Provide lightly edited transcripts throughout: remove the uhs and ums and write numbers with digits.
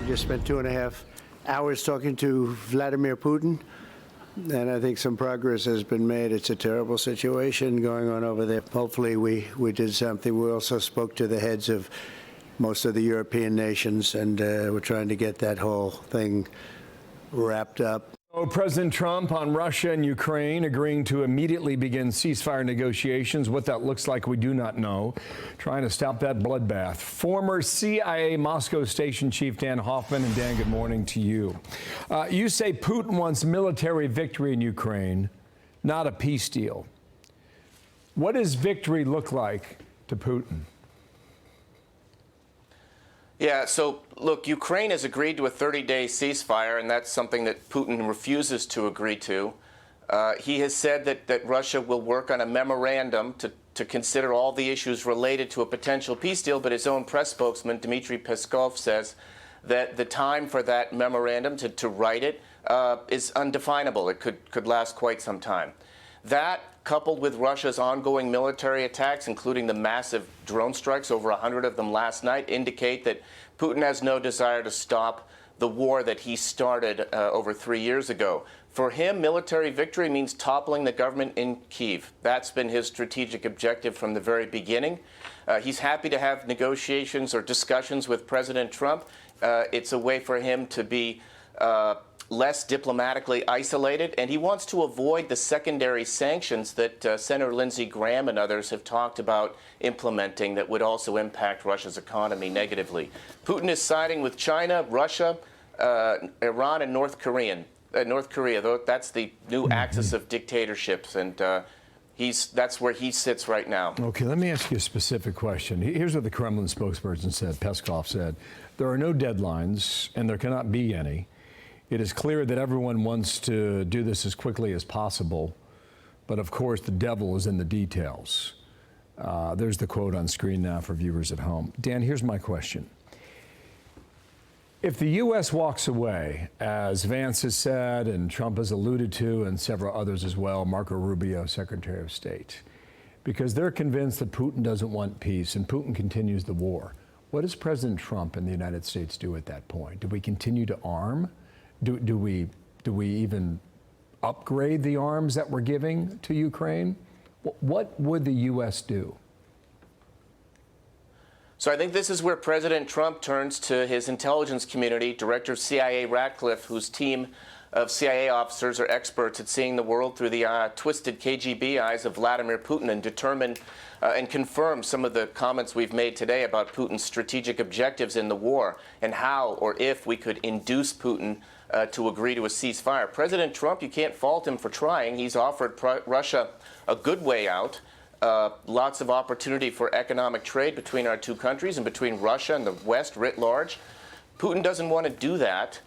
We just spent 2.5 hours talking to Vladimir Putin, and I think some progress has been made. It's a terrible situation going on over there. Hopefully we did something. We also spoke to the heads of most of the European nations, and we're trying to get that whole thing wrapped up. President Trump on Russia and Ukraine agreeing to immediately begin ceasefire negotiations. What that looks like, we do not know. Trying to stop that bloodbath. Former CIA Moscow station chief Dan Hoffman. And Dan, good morning to you. You say Putin wants military victory in Ukraine, not a peace deal. What does victory look like to Putin? Yeah, so look, Ukraine has agreed to a 30-day ceasefire, and that's something that Putin refuses to agree to. He has said that Russia will work on a memorandum to consider all the issues related to a potential peace deal, but his own press spokesman, Dmitry Peskov, says that the time for that memorandum to write it is undefinable. It could last quite some time. That, coupled with Russia's ongoing military attacks, including the massive drone strikes, over 100 of them last night, indicate that Putin has no desire to stop the war that he started over 3 years ago. For him, military victory means toppling the government in Kyiv. That's been his strategic objective from the very beginning. He's happy to have negotiations or discussions with President Trump. It's a way for him to be less diplomatically isolated, and he wants to avoid the secondary sanctions that Senator Lindsey Graham and others have talked about implementing that would also impact Russia's economy negatively. Putin is siding with China, Russia, Iran, and North Korea. That's the new axis of dictatorships, and that's where he sits right now. Okay, let me ask you a specific question. Here's what the Kremlin spokesperson said, Peskov said. There are no deadlines, and there cannot be any. It is clear that everyone wants to do this as quickly as possible, but of course the devil is in the details. There's the quote on screen now for viewers at home. Dan, here's my question. If the U.S. walks away, as Vance has said and Trump has alluded to and several others as well, Marco Rubio, Secretary of State, because they're convinced that Putin doesn't want peace and Putin continues the war, what does President Trump and the United States do at that point? Do we continue to arm? Do we even upgrade the arms that we're giving to Ukraine? What would the U.S. do? So I think this is where President Trump turns to his intelligence community, Director of CIA Ratcliffe, whose team of CIA officers are experts at seeing the world through the twisted KGB eyes of Vladimir Putin, and determine and confirm some of the comments we've made today about Putin's strategic objectives in the war and how or if we could induce Putin to agree to a ceasefire. President Trump, you can't fault him for trying. He's offered Russia a good way out, lots of opportunity for economic trade between our two countries and between Russia and the West writ large. Putin doesn't want to do that.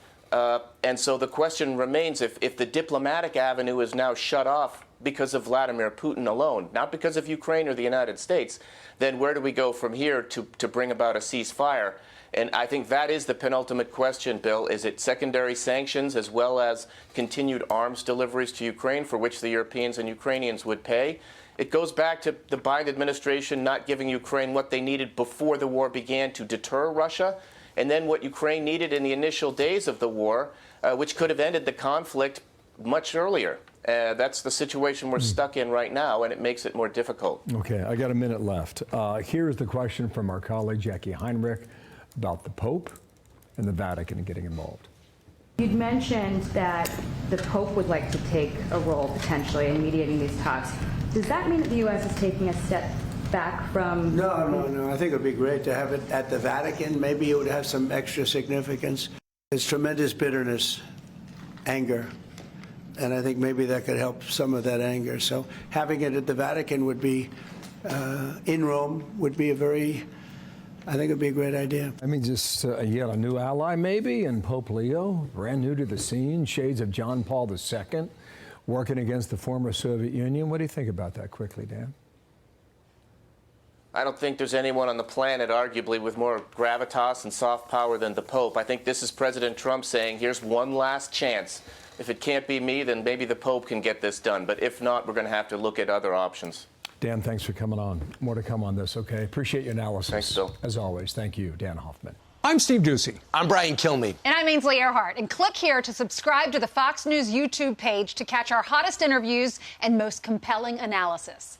And so the question remains, if the diplomatic avenue is now shut off because of Vladimir Putin alone, not because of Ukraine or the United States, then where do we go from here to bring about a ceasefire? And I think that is the penultimate question, Bill. Is it secondary sanctions as well as continued arms deliveries to Ukraine for which the Europeans and Ukrainians would pay? It goes back to the Biden administration not giving Ukraine what they needed before the war began to deter Russia, and then what Ukraine needed in the initial days of the war, which could have ended the conflict much earlier. That's the situation we're stuck in right now, and it makes it more difficult. Okay, I got a minute left. Here's the question from our colleague Jackie Heinrich about the Pope and the Vatican getting involved. You'd mentioned that the Pope would like to take a role potentially in mediating these talks. Does that mean that the U.S. is taking a step back from... No. I think it would be great to have it at the Vatican. Maybe it would have some extra significance. There's tremendous bitterness, anger, and I think maybe that could help some of that anger. So having it at the Vatican would be, in Rome, would be I think it'd be a great idea. I mean, just yet a new ally maybe in Pope Leo, brand new to the scene, shades of John Paul II, working against the former Soviet Union. What do you think about that quickly, Dan? I don't think there's anyone on the planet, arguably, with more gravitas and soft power than the Pope. I think this is President Trump saying, here's one last chance. If it can't be me, then maybe the Pope can get this done. But if not, we're going to have to look at other options. Dan, thanks for coming on. More to come on this, okay? Appreciate your analysis. Thanks, Bill. As always, thank you, Dan Hoffman. I'm Steve Doocy. I'm Brian Kilmeade. And I'm Ainsley Earhart. And click here to subscribe to the Fox News YouTube page to catch our hottest interviews and most compelling analysis.